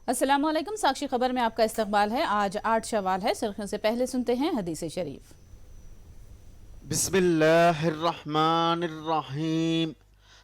अस्सलामुअलैकुम। साक्षी खबर में आपका इस्तकबाल है। आज 8 शवाल है। सुर्खियों से पहले सुनते हैं हदीस शरीफ। बिस्मिल्लाहिर्रहमानिर्रहीम।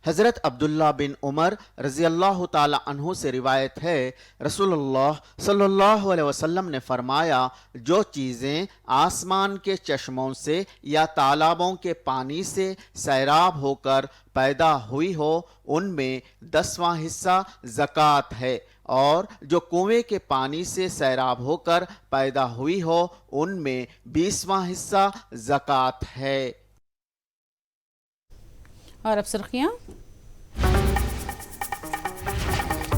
हज़रत अब्दुल्ला बिन उमर रज़ी अल्लाह ताला अन्हु से रिवायत है, रसूलुल्लाह सल्लल्लाहु अलैहि वसल्लम ने फरमाया, जो चीज़ें आसमान के चश्मों से या तालाबों के पानी से सैराब होकर पैदा हुई हो उनमें 10वां हिस्सा ज़कात है, और जो कुएं के पानी से सैराब होकर पैदा हुई हो उनमें 20वां हिस्सा ज़कात है। और अब सुर्खियां।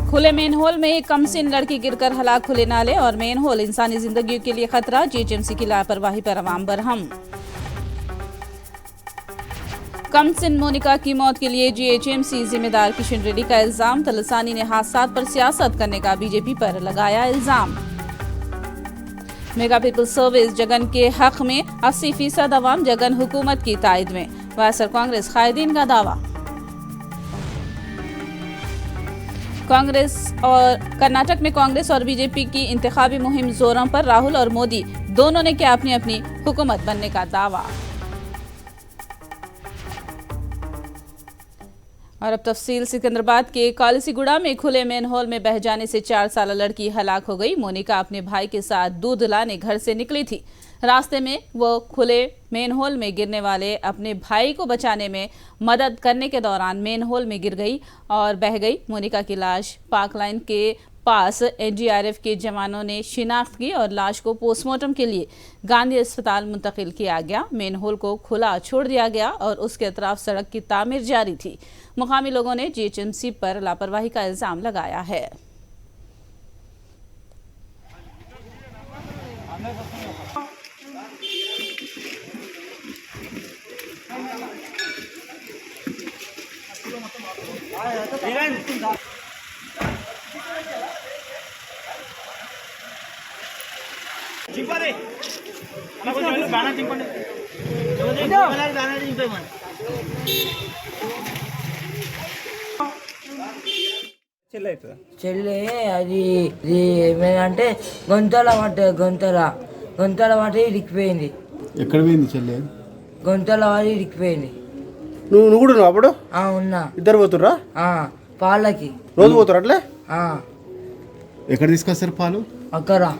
खुले मेन होल में एक कमसिन लड़की गिरकर हलाक, खुले नाले और मेन होल इंसानी जिंदगी के लिए खतरा, जीएचएमसी की लापरवाही पर अवाम बरहम। कमसिन मोनिका की मौत के लिए जीएचएमसी जिम्मेदार, किशन रेड्डी का इल्जाम। तलसानी ने हादसा पर सियासत करने का बीजेपी पर लगाया इल्जाम। मेगा पीपल सर्विस जगन के हक में 80% अवाम जगन हुकूमत की तायद में, वायएसआर कांग्रेस कायदीन का दावा। कांग्रेस और कर्नाटक में कांग्रेस और बीजेपी की इंतखाबी मुहिम जोरों पर, राहुल और मोदी दोनों ने किया अपनी अपनी हुकूमत बनने का दावा। और अब तफसील। सिकंदराबाद के कालीसीगुड़ा में खुले मेन होल में बह जाने से 4 साल लड़की हलाक हो गई। मोनिका अपने भाई के साथ दूध लाने घर से निकली थी। रास्ते में वो खुले मेन होल में गिरने वाले अपने भाई को बचाने में मदद करने के दौरान मेन होल में गिर गई और बह गई। मोनिका की लाश पाक लाइन के पास एनडीआरएफ के जवानों ने शिनाख्त की और लाश को पोस्टमार्टम के लिए गांधी अस्पताल मुंतकिल किया गया। मेन होल को खुला छोड़ दिया गया और उसके अतराफ सड़क की तामीर जारी थी। मुकामी लोगों ने जीएचएमसी पर लापरवाही का इल्जाम लगाया है। చెల్లి అది ఇది ఏమైందంటే గొంతల పట్టి ఇరికిపోయింది. ఎక్కడ పోయింది చెల్లె? గొంతల పట్టి ఇరికిపోయింది. నువ్వు కూడా ఉన్నావు అప్పుడు? ఉన్నా. ఇద్దరు పోతుర్రా? పాలకి రోజు పోతురు అట్లే? ఎక్కడ తీసుకొస్తారు పాలు? అక్కరా.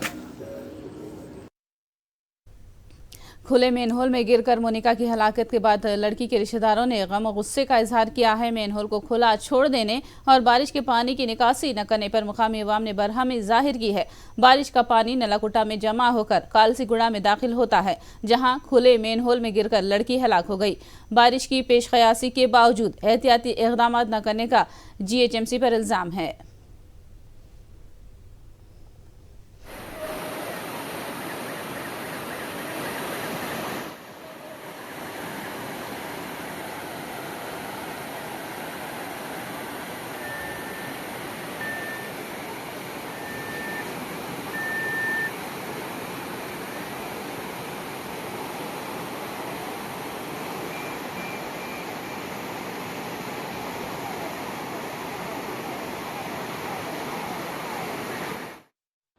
खुले मेन होल में गिरकर मोनिका की हलाकत के बाद लड़की के रिश्तेदारों ने गम और गुस्से का इजहार किया है। मेन होल को खुला छोड़ देने और बारिश के पानी की निकासी न करने पर मुकामी अवाम ने बरहमी जाहिर की है। बारिश का पानी नलाकुटा में जमा होकर कालसीगुड़ा में दाखिल होता है, जहां खुले मेन होल में गिरकर लड़की हलाक हो गई। बारिश की पेशकयासी के बावजूद एहतियाती इकदाम न करने का जीएचएमसी पर इल्जाम है।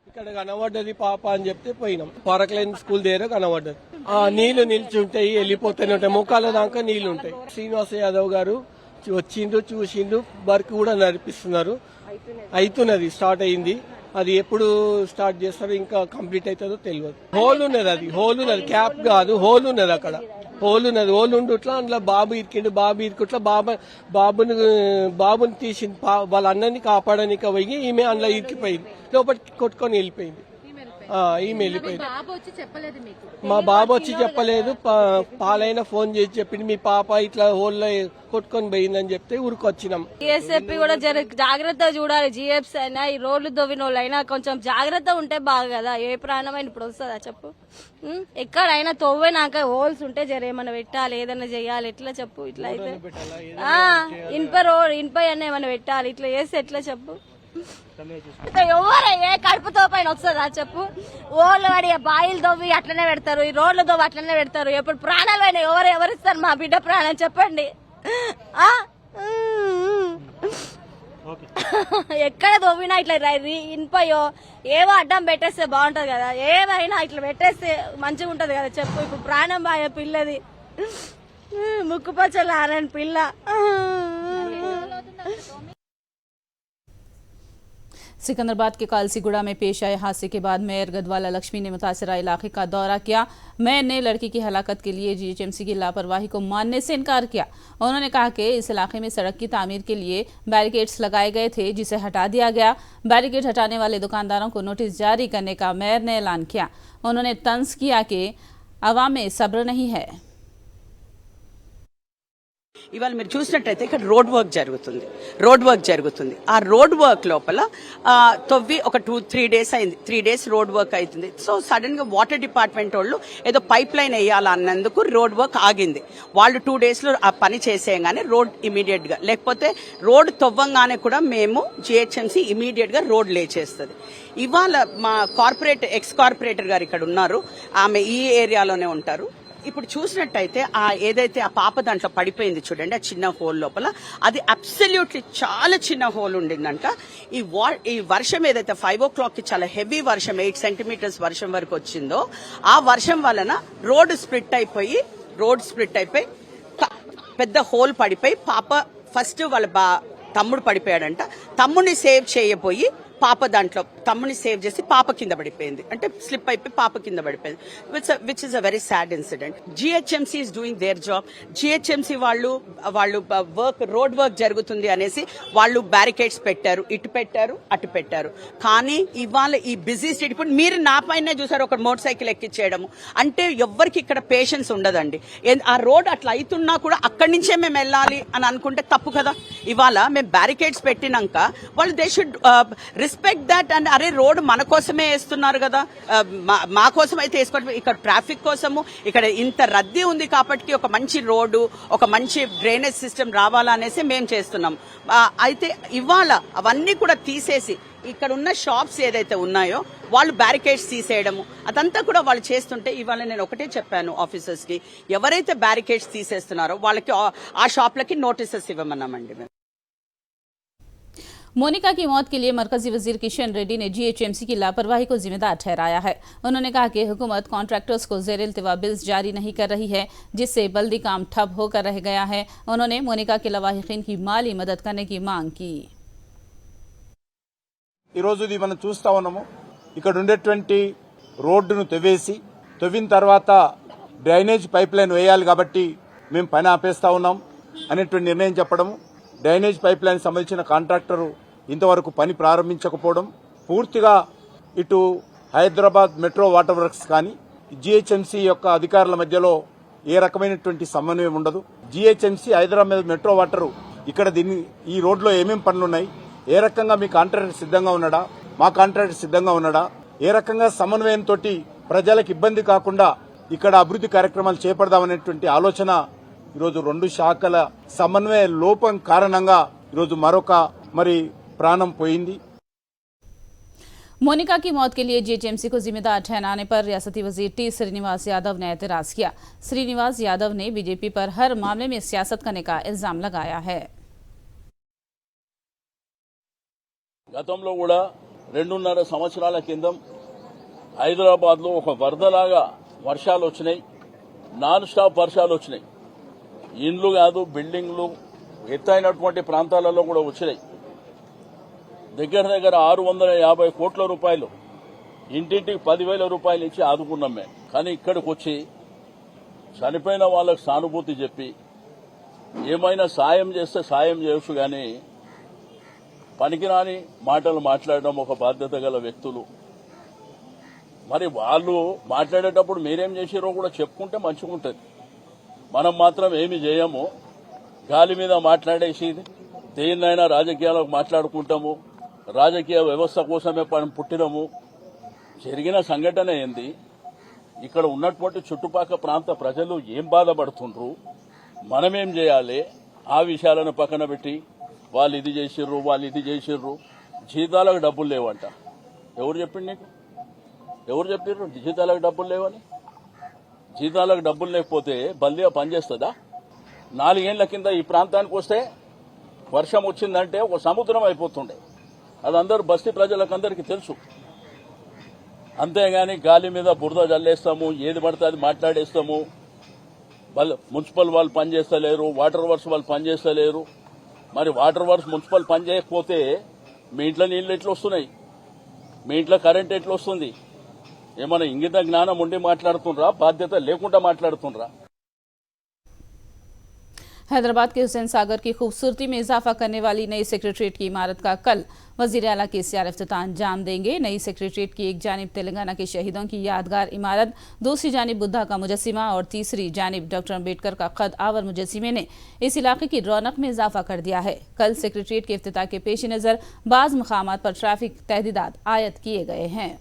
ఇక్కడ కనబడ్డది పాప అని చెప్తే పోయినాం. పారక్లైన్ స్కూల్ దగ్గర కనబడ్డది. నీళ్లు నిల్చుంటాయి, వెళ్ళిపోతూనే ఉంటాయి, మోకాళ్ళ దాకా నీళ్లు ఉంటాయి. శ్రీనివాస యాదవ్ గారు వచ్చిండ్రు, చూసిండ్రు, వర్క్ కూడా నడిపిస్తున్నారు. అవుతున్నది, స్టార్ట్ అయింది. అది ఎప్పుడు స్టార్ట్ చేస్తారో, ఇంకా కంప్లీట్ అవుతుందో తెలియదు. హోల్ ఉన్నది, అది హోల్ ఉన్నది, క్యాప్ కాదు, హోల్ ఉన్నది. అక్కడ హోల్ ఉన్నది. హోల్ ఉండుట్లా అందులో బాబు ఇరికిండు. బాబు ఇరుకుట్లా బాబుని తీసింది. వాళ్ళ అన్నని కాపాడడానికి పోయి ఈమె అందులో ఇరికిపోయింది. లోపలికి కొట్టుకొని వెళ్ళిపోయింది. ఈమె వెళ్ళిపోయింది. మా బాబు వచ్చి చెప్పలేదు. పాలైన ఫోన్ చేసి చెప్పింది, మీ పాప ఇట్లా హోల్లో కొట్టుకొని పోయిందని చెప్తే ఊరికొచ్చినాం. జిఎస్ఎఫ్పి కూడా జాగ్రత్తగా చూడాలి. జిఎఫ్స్ అయినా ఈ రోడ్లు దొవ్విన వాళ్ళు అయినా కొంచెం జాగ్రత్త ఉంటే బాగా కదా. ఏ ప్రాణమైన ఇప్పుడు వస్తుందా చెప్పు? ఎక్కడైనా తవ్వేనాక హోల్స్ ఉంటే ఏమన్నా పెట్టాలి, ఏదైనా చెయ్యాలి. ఎట్లా చెప్పు? ఇట్లా అయితే ఇనుప అన్న ఏమన్నా పెట్టాలి. ఇట్లా చేస్తే ఎట్లా చెప్పు? ఎవరు ఏ కడుపుతో పైన వస్తుందా చెప్పు? ఓళ్ళు వాడి బాయిలు దొవ్వి అట్లనే పెడతారు, ఈ రోడ్లు దొవ్వి అట్లనే పెడతారు. ఎప్పుడు ప్రాణాలు అయినా ఎవరిస్తారు? మా బిడ్డ ప్రాణం చెప్పండి. ఎక్కడ తవ్వినా ఇట్లా ఇనుపయో ఏవో అడ్డం పెట్టేస్తే బాగుంటది కదా, ఏమైనా ఇట్లా పెట్టేస్తే మంచిగా ఉంటది కదా చెప్పు. ఇప్పుడు ప్రాణం బాయ పిల్లది, ముక్కుపచ్చలు ఆరని పిల్ల. सिकंदराबाद के कालसीगुड़ा में पेश आए हादसे के बाद मेयर गदवाला लक्ष्मी ने मुतासरा इलाके का दौरा किया। मेयर ने लड़की की हलाकत के लिए जीएचएमसी की लापरवाही को मानने से इनकार किया। उन्होंने कहा कि इस इलाके में सड़क की तामीर के लिए बैरिकेड्स लगाए गए थे, जिसे हटा दिया गया। बैरिकेड हटाने वाले दुकानदारों को नोटिस जारी करने का मेयर ने ऐलान किया। उन्होंने तंज किया कि अवाम में सब्र नहीं है। ఇవాళ మీరు చూసినట్టయితే ఇక్కడ రోడ్ వర్క్ జరుగుతుంది. ఆ రోడ్ వర్క్ లోపల తవ్వి ఒక 2-3 డేస్ అయింది. 3 డేస్ రోడ్ వర్క్ అవుతుంది. సో సడన్ గా వాటర్ డిపార్ట్మెంట్ వాళ్ళు ఏదో పైప్ లైన్ వేయాలన్నందుకు రోడ్ వర్క్ ఆగింది. వాళ్ళు 2 డేస్ లో ఆ పని చేసేయగానే రోడ్ ఇమీడియట్ గా, లేకపోతే రోడ్ తవ్వంగానే కూడా మేము జిహెచ్ఎంసీ ఇమీడియట్ గా రోడ్ లే చేస్తుంది. ఇవాళ మా ఎక్స్ కార్పొరేటర్ గారు ఇక్కడ ఉన్నారు, ఆమె ఈ ఏరియాలోనే ఉంటారు. ఇప్పుడు చూసినట్టయితే ఏదైతే ఆ పాప దాంట్లో పడిపోయింది చూడండి, ఆ చిన్న హోల్ లోపల, అది అబ్సల్యూట్లీ చాలా చిన్న హోల్ ఉండిందంట. ఈ వర్షం ఏదైతే 5 o'clock కి చాలా హెవీ వర్షం, 8 centimeters వర్షం వరకు వచ్చిందో, ఆ వర్షం వలన రోడ్ స్ప్లిట్ అయిపోయి పెద్ద హోల్ పడిపోయి పాప ఫస్ట్ వాళ్ళ తమ్ముడు పడిపోయాడంట. తమ్ముడిని సేవ్ చేయబోయి పాప దాంట్లో తమ్ముని సేవ్ చేసి పాప కింద పడిపోయింది, అంటే స్లిప్ అయిపోయి పాప కింద పడిపోయింది, which is a very sad incident. GHMC is doing their job. GHMC వాళ్ళు రోడ్ వర్క్ జరుగుతుంది అనేసి వాళ్ళు బ్యారికేడ్స్ పెట్టారు, ఇటు పెట్టారు అటు పెట్టారు. కానీ ఇవాళ ఈ బిజీ స్ట్రీట్, ఇప్పుడు మీరు నా పైన చూసారు ఒక మోటార్ సైకిల్ ఎక్కించేయడము, అంటే ఎవ్వరికి ఇక్కడ పేషెన్స్ ఉండదండి. ఆ రోడ్ అట్లా అవుతున్నా కూడా అక్కడి నుంచే మేము వెళ్ళాలి అని అనుకుంటే తప్పు కదా. ఇవాళ మేము బ్యారికేడ్స్ పెట్టినాక వాళ్ళు they should respect that. And అరే రోడ్ మన కోసమే వేస్తున్నారు కదా, మా కోసం అయితే వేసుకోవడం, ఇక్కడ ట్రాఫిక్ కోసము ఇక్కడ ఇంత రద్దీ ఉంది కాబట్టి ఒక మంచి రోడ్డు, ఒక మంచి డ్రైనేజ్ సిస్టమ్ రావాలనేసి మేము చేస్తున్నాం. అయితే ఇవాళ అవన్నీ కూడా తీసేసి ఇక్కడ ఉన్న షాప్స్ ఏదైతే ఉన్నాయో వాళ్ళు బ్యారికేడ్స్ తీసేయడము అదంతా కూడా వాళ్ళు చేస్తుంటే, ఇవాళ నేను ఒకటే చెప్పాను ఆఫీసర్స్ కి, ఎవరైతే బ్యారికేడ్స్ తీసేస్తున్నారో వాళ్ళకి ఆ షాప్లకి నోటీసెస్ ఇవ్వమన్నామండి మేము. मोनिका की मौत के लिए मरकजी वजीर किशन रेड्डी ने जीएचएमसी की लापरवाही को जिम्मेदार ठहराया है। उन्होंने कहा कि हुकूमत कॉन्ट्रैक्टर्स को ज़ेर इल्तिवा बिल्स जारी नहीं कर रही है, जिससे बल्दी काम ठप होकर रह गया है। उन्होंने मोनिका के लवाहिकीन की माली मदद करने की मांग की। ఈరోజు మనం చూస్తా ఉన్నాము, ఇక్కడ ఉండేటువంటి రోడ్డును తవ్విన తర్వాత డ్రైనేజ్ పైప్ లైన్ వేయాలి కాబట్టి మేము పని ఆపేస్తా ఉన్నాం అనేటువంటి నిర్ణయం చెప్పడం, డ్రైనేజ్ పైప్ లైన్ సంబంధించిన కాంట్రాక్టరు ఇంతవరకు పని ప్రారంభించకపోవడం, పూర్తిగా ఇటు హైదరాబాద్ మెట్రో వాటర్ వర్క్స్ కానీ జీహెచ్ఎంసీ యొక్క అధికారుల మధ్యలో ఏ రకమైనటువంటి సమన్వయం ఉండదు. జీహెచ్ఎంసీ హైదరాబాద్ మెట్రో వాటర్ ఇక్కడ ఈ రోడ్లో ఏమేమి పనులున్నాయి, ఏ రకంగా మీ కాంట్రాక్టర్ సిద్ధంగా ఉన్నాడా, మా కాంట్రాక్టర్ సిద్ధంగా ఉన్నాడా, ఏ రకంగా సమన్వయంతో ప్రజలకు ఇబ్బంది కాకుండా ఇక్కడ అభివృద్ధి కార్యక్రమాలు చేపడదామనేటువంటి ఆలోచన ఈరోజు రెండు శాఖల సమన్వయ లోపం కారణంగా ఈరోజు మరొక ప్రాణం పోయింది. मोनिका की मौत के लिए जीएचएमसी को जिम्मेदार ठहराने पर रियासती वजीर टी श्रीनिवास यादव ने एतराज किया। श्रीनिवास यादव ने बीजेपी पर हर मामले में सियासत करने का इल्जाम लगाया है। గతంలో కూడా 2.5 సంవత్సరాల కిందం హైదరాబాద్ లో ఒక వరదలాగా వర్షాలు వచ్చినాయి, నాన్ స్టాప్ వర్షాలు వచ్చినాయి. ఇండ్లు కాదు బిల్డింగ్లు ఎత్తైనటువంటి ప్రాంతాలలో కూడా వచ్చినాయి. దగ్గర 650 కోట్ల రూపాయలు ఇంటింటికి 10,000 రూపాయలు ఇచ్చి ఆదుకున్నాం మేము. కానీ ఇక్కడికి వచ్చి చనిపోయిన వాళ్ళకు సానుభూతి చెప్పి ఏమైనా సాయం చేస్తే సాయం చేయొచ్చు, కానీ పనికిరాని మాటలు మాట్లాడడం ఒక బాధ్యత గల వ్యక్తులు. మరి వాళ్ళు మాట్లాడేటప్పుడు మీరేం చేసిరో కూడా చెప్పుకుంటే మంచిగుంటుంది. మనం మాత్రం ఏమి చేయము, గాలి మీద మాట్లాడేసి దేన్నైనా రాజకీయాలకు మాట్లాడుకుంటాము, రాజకీయ వ్యవస్థ కోసమే పుట్టినము. జరిగిన సంఘటన ఏంది, ఇక్కడ ఉన్నటువంటి చుట్టుపక్కల ప్రాంత ప్రజలు ఏం బాధపడుతుండ్రు, మనమేం చేయాలి, ఆ విషయాలను పక్కన పెట్టి వాళ్ళు ఇది చేసిర్రు వాళ్ళు ఇది చేసిర్రు. జీతాలకు డబ్బులు లేవంట. ఎవరు చెప్పిండు నీకు? ఎవరు చెప్పిర్రు జీతాలకు డబ్బులు లేవని? జీతాలకు డబ్బులు లేకపోతే బల్దిగా పనిచేస్తుందా? 4 ఏళ్ల కింద ఈ ప్రాంతానికి వస్తే వర్షం వచ్చిందంటే ఒక సముద్రం అయిపోతుండే. అది అందరూ బస్తీ ప్రజలకందరికీ తెలుసు. అంతేగాని గాలి మీద బురద జల్లేస్తాము, ఏది పడితే అది మాట్లాడేస్తాము. వాళ్ళు మున్సిపల్ వాళ్ళు పనిచేస్తలేరు, వాటర్ వర్క్స్ వాళ్ళు పనిచేస్తలేరు. మరి వాటర్ వర్క్స్ మున్సిపల్ పని చేయకపోతే మీ ఇంట్లో నీళ్లు ఎట్లా వస్తున్నాయి, మీ ఇంట్లో కరెంట్ ఎట్లా వస్తుంది? ఏమైనా ఇంగిత జ్ఞానం ఉండి మాట్లాడుతుండ్రా, బాధ్యత లేకుండా మాట్లాడుతుండ్రా? हैदराबाद के हुसैन सागर की खूबसूरती में इजाफा करने वाली नई सेक्रेटरीट की इमारत का कल वजीर आला केसीआर इफ्तिताह अंजाम देंगे। नई सेक्रेटरीट की एक जानिब तेलंगाना के शहीदों की यादगार इमारत, दूसरी जानिब बुद्धा का मुजस्सिमा और तीसरी जानिब डॉक्टर अम्बेडकर का खद आवर मुजस्सिमे ने इस इलाके की रौनक में इजाफा कर दिया है। कल सेक्रेटरीट के इफ्तिताह के पेश नज़र बाज़ मकामात पर ट्रैफिक तहदीदात आयद किए गए हैं।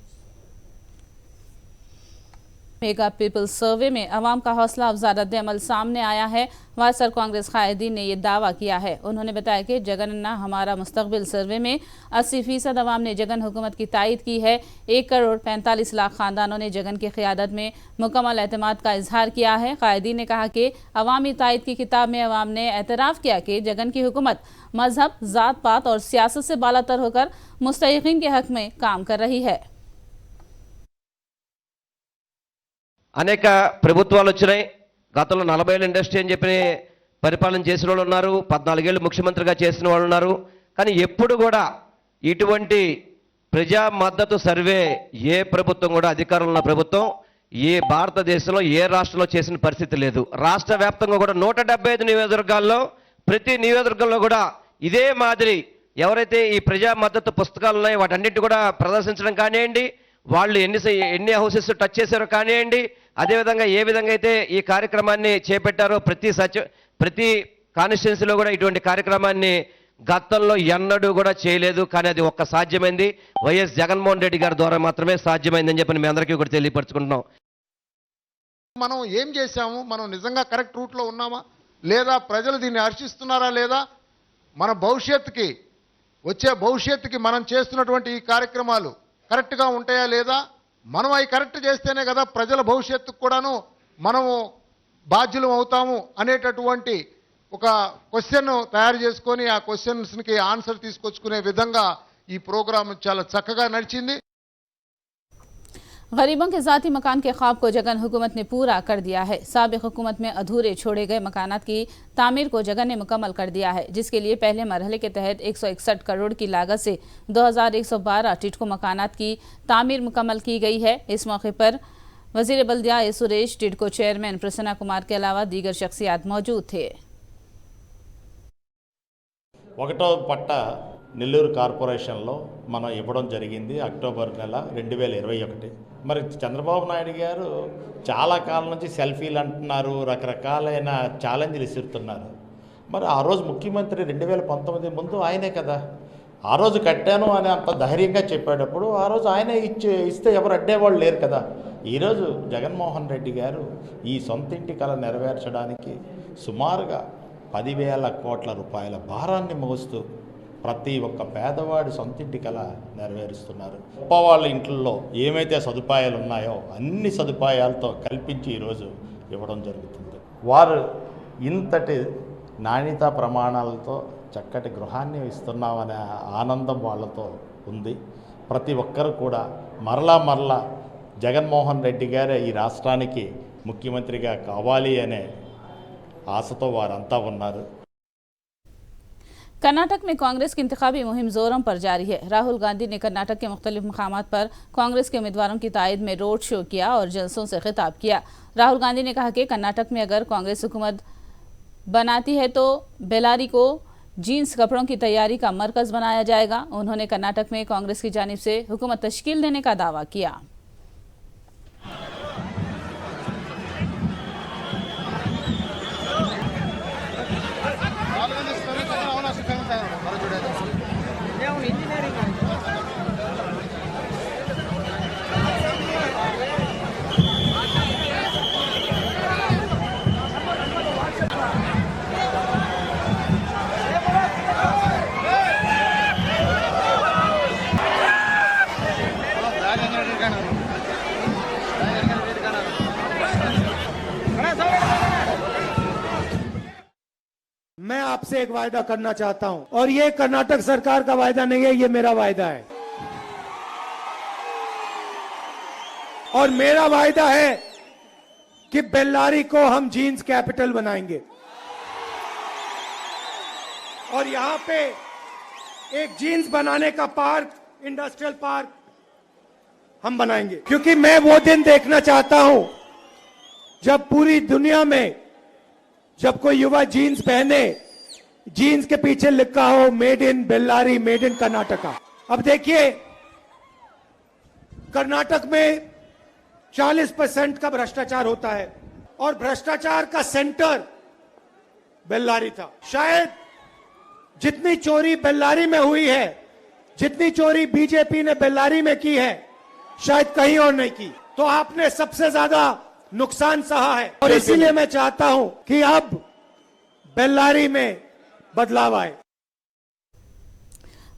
मेगा पीपल्स सर्वे में अवाम का हौसला अफजा रद्द-ए-अमल सामने आया है। वायएसआर कांग्रेस कायदीन ने यह दावा किया है। उन्होंने बताया कि जगन अन्ना हमारा मुस्तकबिल सर्वे में 80% अवाम ने जगन हुकूमत की तायद की है। 1 करोड़ 45 लाख खानदानों ने जगन की क़यादत में मुकम्मल एतमाद का इजहार किया है। कायदीन ने कहा कि अवामी तायद की किताब में अवाम ने एतराफ़ किया कि जगन की हुकूमत मजहब, ज़ात पात और सियासत से बालातर होकर मुस्तहिक़ीन के हक में काम कर रही है। అనేక ప్రభుత్వాలు వచ్చినాయి. గతంలో 40 ఏళ్ళ ఇండస్ట్రీ అని చెప్పి పరిపాలన చేసిన వాళ్ళు ఉన్నారు, 14 ఏళ్ళు ముఖ్యమంత్రిగా చేసిన వాళ్ళు ఉన్నారు. కానీ ఎప్పుడు కూడా ఇటువంటి ప్రజా మద్దతు సర్వే ఏ ప్రభుత్వం కూడా, అధికారంలో ఉన్న ప్రభుత్వం ఏ భారతదేశంలో ఏ రాష్ట్రంలో చేసిన పరిస్థితి లేదు. రాష్ట్ర వ్యాప్తంగా కూడా 175 నియోజకవర్గాల్లో ప్రతి నియోజకవర్గంలో కూడా ఇదే మాదిరి ఎవరైతే ఈ ప్రజా మద్దతు పుస్తకాలు ఉన్నాయో వాటన్నిటి కూడా ప్రదర్శించడం కానివ్వండి, వాళ్ళు ఎన్ని హౌసెస్ టచ్ చేశారో కానివ్వండి, అదేవిధంగా ఏ విధంగా అయితే ఈ కార్యక్రమాన్ని చేపట్టారో ప్రతి కాన్స్టిట్యున్సీలో కూడా ఇటువంటి కార్యక్రమాన్ని గతంలో ఎన్నడూ కూడా చేయలేదు. కానీ అది ఒక్క సాధ్యమైంది వైఎస్ జగన్మోహన్ రెడ్డి గారి ద్వారా మాత్రమే సాధ్యమైందని చెప్పి మీ అందరికీ కూడా తెలియపరచుకుంటున్నాం. మనం ఏం చేశాము, మనం నిజంగా కరెక్ట్ రూట్లో ఉన్నామా లేదా, ప్రజలు దీన్ని హర్షిస్తున్నారా లేదా, మన భవిష్యత్తుకి వచ్చే భవిష్యత్తుకి మనం చేస్తున్నటువంటి ఈ కార్యక్రమాలు కరెక్ట్గా ఉంటాయా లేదా, మనం అవి కరెక్ట్ చేస్తేనే కదా ప్రజల భవిష్యత్తుకు కూడాను మనము బాధ్యులం అవుతాము అనేటటువంటి ఒక క్వశ్చన్ తయారు చేసుకొని ఆ క్వశ్చన్స్కి ఆన్సర్ తీసుకొచ్చుకునే విధంగా ఈ ప్రోగ్రాం చాలా చక్కగా నడిచింది. गरीबों के ज़ाती मकान के ख्वाब को जगन हुकूमत ने पूरा कर दिया है। साबिक़ हुकूमत में अधूरे छोड़े गए मकानात की तामीर को जगन ने मुकम्मल कर दिया है, जिसके लिए पहले मरहले के तहत 161 करोड़ की लागत से 2112 टिटको मकानात की तामीर मुकम्मल की गई है। इस मौके पर वज़ीर बल्दिया ए सुरेश, टिडको चेयरमैन प्रसन्ना कुमार के अलावा दीगर शख्सियात मौजूद थे। నెల్లూరు కార్పొరేషన్లో మనం ఇవ్వడం జరిగింది అక్టోబర్ నెల 2021. మరి చంద్రబాబు నాయుడు గారు చాలా కాలం నుంచి సెల్ఫీలు అంటున్నారు, రకరకాలైన ఛాలెంజ్లు ఇస్తున్నారు. మరి ఆ రోజు ముఖ్యమంత్రి 2019 ముందు ఆయనే కదా, ఆ రోజు కట్టాను అని అంత ధైర్యంగా చెప్పేటప్పుడు ఆ రోజు ఆయనే ఇస్తే ఎవరు అడ్డేవాళ్ళు లేరు కదా. ఈరోజు జగన్మోహన్ రెడ్డి గారు ఈ సొంతింటి కళ నెరవేర్చడానికి సుమారుగా 10,000 కోట్ల రూపాయల భారాన్ని మోస్తూ ప్రతి ఒక్క పేదవాడి సొంతింటి కళ నెరవేరుస్తున్నారు. వాళ్ళ ఇంట్లో ఏమైతే సదుపాయాలు ఉన్నాయో అన్ని సదుపాయాలతో కల్పించి ఈరోజు ఇవ్వడం జరుగుతుంది. వారు ఇంతటి నాణ్యతా ప్రమాణాలతో చక్కటి గృహాన్ని ఇస్తున్నామనే ఆనందం వాళ్ళతో ఉంది. ప్రతి ఒక్కరు కూడా మరలా జగన్మోహన్ రెడ్డి గారే ఈ రాష్ట్రానికి ముఖ్యమంత్రిగా కావాలి అనే ఆశతో వారంతా ఉన్నారు. कर्नाटक में कांग्रेस की इंतखाबी मुहिम जोरों पर जारी है। राहुल गांधी ने कर्नाटक के मुख्तलिफ मकामात पर कांग्रेस के उम्मीदवारों की तायद में रोड शो किया और जलसों से खिताब किया। राहुल गांधी ने कहा कि कर्नाटक में अगर कांग्रेस हुकूमत बनाती है तो बेलारी को जीन्स कपड़ों की तैयारी का मरकज बनाया जाएगा। उन्होंने कर्नाटक में कांग्रेस की जानिब से हुकूमत तश्कील देने का दावा किया। मैं आप आपसे एक वायदा करना चाहता हूं, और ये कर्नाटक सरकार का वायदा नहीं है, ये मेरा वायदा है। और मेरा वायदा है कि बेल्लारी को हम जीन्स कैपिटल बनाएंगे, और यहां पे एक जीन्स बनाने का पार्क, इंडस्ट्रियल पार्क हम बनाएंगे, क्योंकि मैं वो दिन देखना चाहता हूं जब पूरी दुनिया में जब कोई युवा जीन्स पहने, जीन्स के पीछे लिखा हो made in Bellary, made in Karnataka. अब देखिए, कर्नाटक में 40% का भ्रष्टाचार होता है, और भ्रष्टाचार का सेंटर बेल्लारी था। शायद जितनी चोरी बेल्लारी में हुई है, जितनी चोरी बीजेपी ने बेल्लारी में की है, शायद कहीं और नहीं की। तो आपने सबसे ज्यादा नुकसान सहा है, और इसीलिए मैं चाहता हूं कि अब बेल्लारी में बदलाव आए।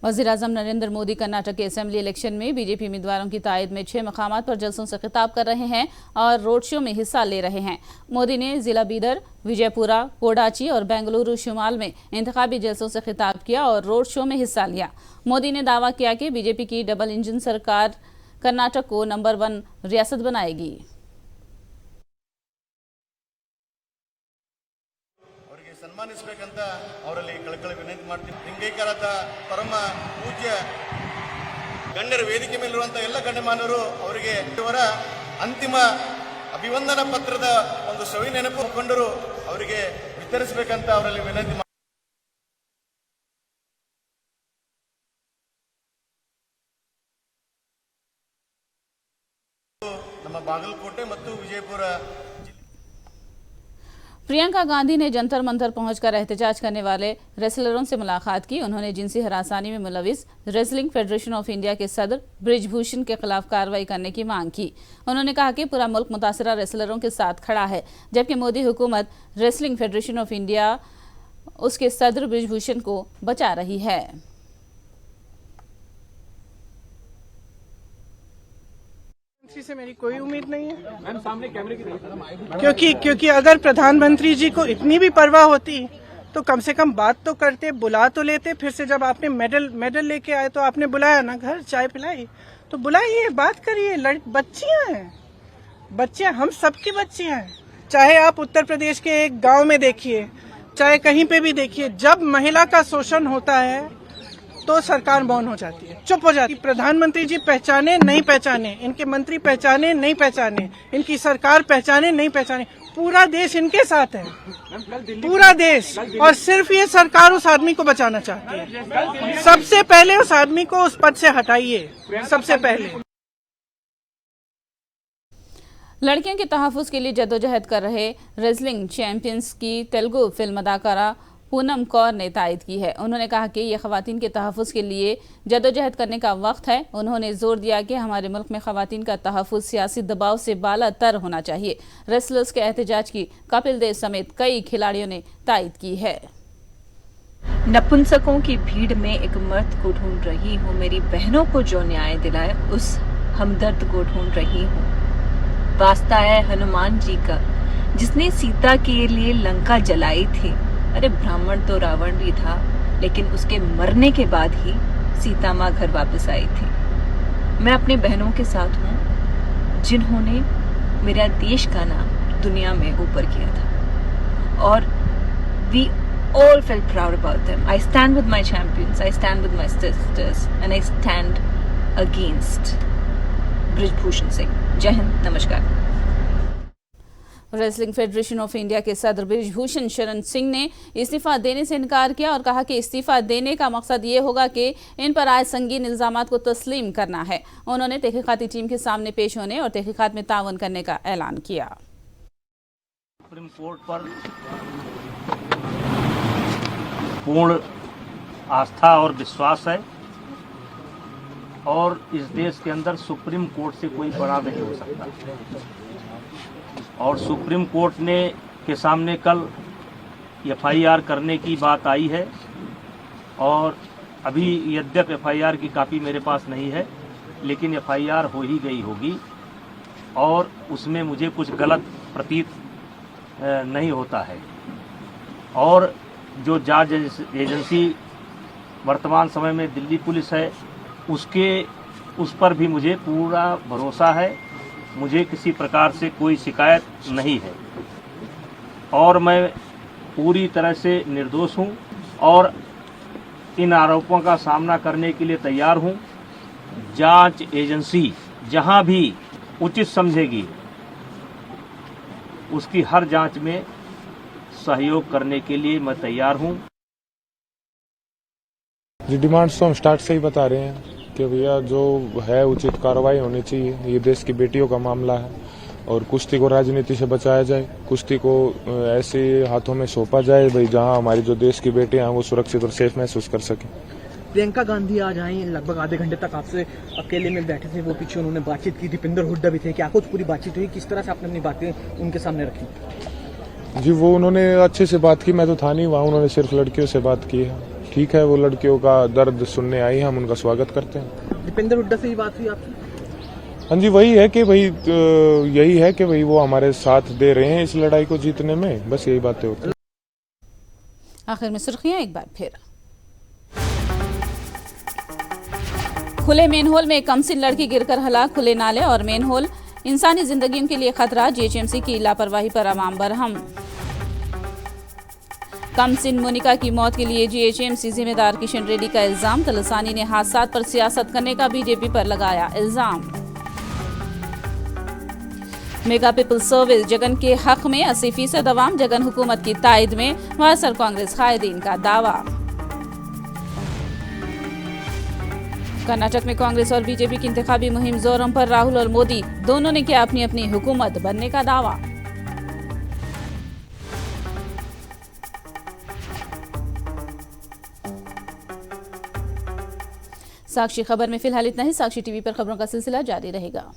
वज़ीर-ए-आज़म नरेंद्र मोदी कर्नाटक के असेंबली इलेक्शन में बीजेपी उम्मीदवारों की तायद में 6 मकामात पर जलसों से खिताब कर रहे हैं और रोड शो में हिस्सा ले रहे हैं। मोदी ने जिला बीदर, विजयपुरा, कोडाची और बेंगलुरु शुमाल में इंतखाबी जलसों से खिताब किया और रोड शो में हिस्सा लिया। मोदी ने दावा किया कि बीजेपी की डबल इंजन सरकार कर्नाटक को नंबर 1 रियासत बनाएगी। ಸನ್ಮಾನಿಸಬೇಕಂತ ಅವರಲ್ಲಿ ಕಳಕಳಿ ವಿನಂತಿ ಮಾಡ್ತೀನಿ. ಲಿಂಗೈಕ್ಯರಾದ ಪರಮ ಪೂಜ್ಯ ಗಣ್ಯರ ವೇದಿಕೆ ಮೇಲಿರುವಂತಹ ಎಲ್ಲ ಗಣ್ಯಮಾನರು ಅವರಿಗೆ ಇವರ ಅಂತಿಮ ಅಭಿವಂದನಾ ಪತ್ರದ ಒಂದು ಸವಿ ನೆನಪು ಮುಖಂಡರು ಅವರಿಗೆ ವಿತರಿಸಬೇಕಂತ ಅವರಲ್ಲಿ ವಿನಂತಿ. ನಮ್ಮ ಬಾಗಲಕೋಟೆ ಮತ್ತು ವಿಜಯಪುರ प्रियंका गांधी ने जंतर मंतर पहुंचकर एहतजाज करने वाले रेसलरों से मुलाकात की। उन्होंने जिनसी हरासानी में मुलविस रेसलिंग फेडरेशन ऑफ इंडिया के सदर ब्रिजभूषण के खिलाफ कार्रवाई करने की मांग की। उन्होंने कहा कि पूरा मुल्क मुतासरा रेसलरों के साथ खड़ा है, जबकि मोदी हुकूमत रेसलिंग फेडरेशन ऑफ इंडिया उसके सदर ब्रिजभूषण को बचा रही है। से मेरी कोई उम्मीद नहीं है मैम, सामने कैमरे की क्योंकि अगर प्रधानमंत्री जी को इतनी भी परवाह होती तो कम से कम बात तो करते, बुला तो लेते। फिर से जब आपने मेडल लेके आए तो आपने बुलाया ना, घर चाय पिलाई तो बुलाइए, बात करिए। बच्चियां हैं, बच्चियां हम सबकी बच्चियां हैं। चाहे आप उत्तर प्रदेश के एक गांव में देखिए, चाहे कहीं पे भी देखिए, जब महिला का शोषण होता है तो सरकार मौन हो जाती है, चुप हो जाती है। प्रधानमंत्री जी पहचाने नहीं पहचाने, इनके मंत्री पहचाने नहीं पहचाने, इनकी सरकार पहचाने नहीं पहचाने, पूरा देश इनके साथ है, पूरा देश। और सिर्फ ये सरकार उस आदमी को बचाना चाहती है। सबसे पहले उस आदमी को उस पद से हटाइए, सबसे पहले। लड़कियों के तहफ़्फ़ुज़ के लिए जद्दोजहद कर रहे रेसलिंग चैंपियंस की तेलुगु फिल्म अदाकारा पूनम कौर ने तायद की है। उन्होंने कहा कि ये ख़वातीन के तहफ़्फ़ुज़ के लिए जद्दोजहद करने का वक्त है। उन्होंने जोर दिया कि हमारे मुल्क में ख़वातीन का तहफ़्फ़ुज़ सियासी दबाव से बालातर होना चाहिए। रेसलर्स के एहतजाज की कपिल देव समेत कई खिलाड़ियों ने तायद की है। नपुंसकों की भीड़ में एक मर्द को ढूंढ रही हूँ, मेरी बहनों को जो न्याय दिलाए उस हमदर्द को ढूंढ रही हूँ। वास्ता है हनुमान जी का, जिसने सीता के लिए लंका जलाई थी। अरे ब्राह्मण तो रावण भी था, लेकिन उसके मरने के बाद ही सीता माँ घर वापस आई थी। मैं अपने बहनों के साथ हूँ जिन्होंने मेरा देश का नाम दुनिया में ऊपर किया था, और we all felt proud about them. I stand with my champions, I stand with my sisters, and I stand against Brijbhushan Singh. जय हिंद, नमस्कार। रेसलिंग फेडरेशन ऑफ इंडिया के सदर ब्रिजभूषण शरण सिंह ने इस्तीफा देने से इनकार किया और कहा कि इस्तीफा देने का मकसद ये होगा कि इन पर आए संगीन इल्जामात को तस्लीम करना है। उन्होंने तहकीकाती टीम के सामने पेश होने और तहकीकात में तावन करने का ऐलान किया। सुप्रीम कोर्ट पर पूर्ण आस्था और विश्वास है, और इस देश के अंदर सुप्रीम कोर्ट से कोई बड़ा नहीं हो सकता। और सुप्रीम कोर्ट ने के सामने कल एफआईआर करने की बात आई है, और अभी यद्यप एफआईआर की कापी मेरे पास नहीं है, लेकिन एफआईआर हो ही गई होगी, और उसमें मुझे कुछ गलत प्रतीत नहीं होता है। और जो जांच एजेंसी वर्तमान समय में दिल्ली पुलिस है उस पर भी मुझे पूरा भरोसा है। मुझे किसी प्रकार से कोई शिकायत नहीं है और मैं पूरी तरह से निर्दोष हूं और इन आरोपों का सामना करने के लिए तैयार हूं। जांच एजेंसी जहां भी उचित समझेगी उसकी हर जांच में सहयोग करने के लिए मैं तैयार हूं। जी डिमांड्स तो हम स्टार्ट से ही बता रहे हैं कि भैया जो है उचित कार्रवाई होनी चाहिए। ये देश की बेटियों का मामला है और कुश्ती को राजनीति से बचाया जाए, कुश्ती को ऐसे हाथों में सौंपा जाए भाई जहां हमारी जो देश की बेटियां हैं वो सुरक्षित और सेफ महसूस कर सकें। प्रियंका गांधी आज आई, लगभग आधे घंटे तक आपसे अकेले में बैठे थे, वो पीछे उन्होंने बातचीत की। दीपेंद्र हुड्डा भी थे, क्या कुछ पूरी बातचीत हुई, किस तरह से आपने अपनी बातें उनके सामने रखी? जी वो उन्होंने अच्छे से बात की, मैं तो था नहीं वहाँ, उन्होंने सिर्फ लड़कियों से बात की है। ठीक है, वो लड़कियों का दर्द सुनने आई है, हम उनका स्वागत करते हैं। दीपेंद्र हुड्डा से ही बात हुई आपकी? हाँ जी वही है कि भाई यही है कि भाई वो हमारे साथ दे रहे हैं इस लड़ाई को जीतने में, बस यही बातें होती हैं। आखिर में सुर्खियां एक बार फिर। खुले मेनहोल में कमसिन लड़की गिरकर हलाक, खुले नाले और मेनहोल इंसानी जिंदगियों के लिए खतरा, जीएचएमसी की लापरवाही पर अवाम बरहम। कमसिन मोनिका की मौत के लिए जीएचएमसी जिम्मेदार, किशन रेड्डी का इल्जाम। तलसानी ने हादसात पर सियासत करने का बीजेपी पर लगाया इल्जाम। मेगा पीपल्स सर्विस जगन के हक में 80% अवाम, जगन हुकूमत की तायद में वायएसआर कांग्रेस कायदीन का दावा। कर्नाटक में कांग्रेस और बीजेपी की इंतखाबी मुहिम जोरों पर, राहुल और मोदी दोनों ने किया अपनी अपनी हुकूमत बनने का दावा। साक्षी खबर में फिलहाल इतना ही। साक्षी टीवी पर खबरों का सिलसिला जारी रहेगा।